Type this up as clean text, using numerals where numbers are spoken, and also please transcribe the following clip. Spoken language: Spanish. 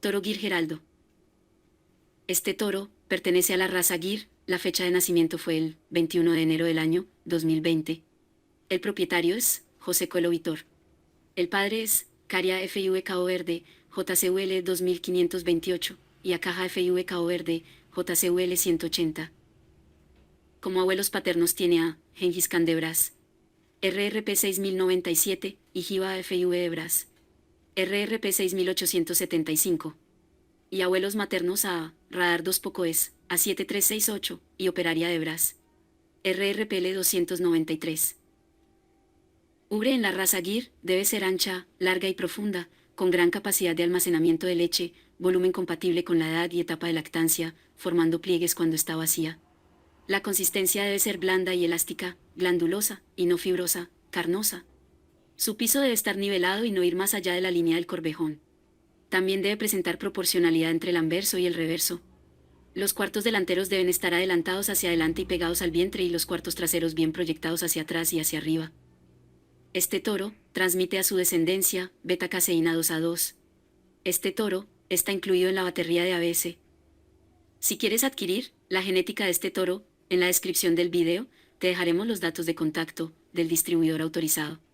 Toro Gir Geraldo. Este toro pertenece a la raza Gir, la fecha de nacimiento fue el 21 de enero del año 2020. El propietario es José Coelho Vitor. El padre es Caria FIVKO Verde, JCUL 2528, y Acaja FIVKO Verde, JCUL 180. Como abuelos paternos tiene a Gengis Khan de Bras, RRP 6097 y Jiva FIV de Bras, RRP 6875. Y abuelos maternos a Radar 2 Pocoes, A7368, y Operaria de Bras, RRPL 293. Ubre en la raza Gir debe ser ancha, larga y profunda, con gran capacidad de almacenamiento de leche, volumen compatible con la edad y etapa de lactancia, formando pliegues cuando está vacía. La consistencia debe ser blanda y elástica, glandulosa, y no fibrosa, carnosa. Su piso debe estar nivelado y no ir más allá de la línea del corvejón. También debe presentar proporcionalidad entre el anverso y el reverso. Los cuartos delanteros deben estar adelantados hacia adelante y pegados al vientre y los cuartos traseros bien proyectados hacia atrás y hacia arriba. Este toro transmite a su descendencia beta-caseína 2A2. Este toro está incluido en la batería de ABS. Si quieres adquirir la genética de este toro, en la descripción del video te dejaremos los datos de contacto del distribuidor autorizado.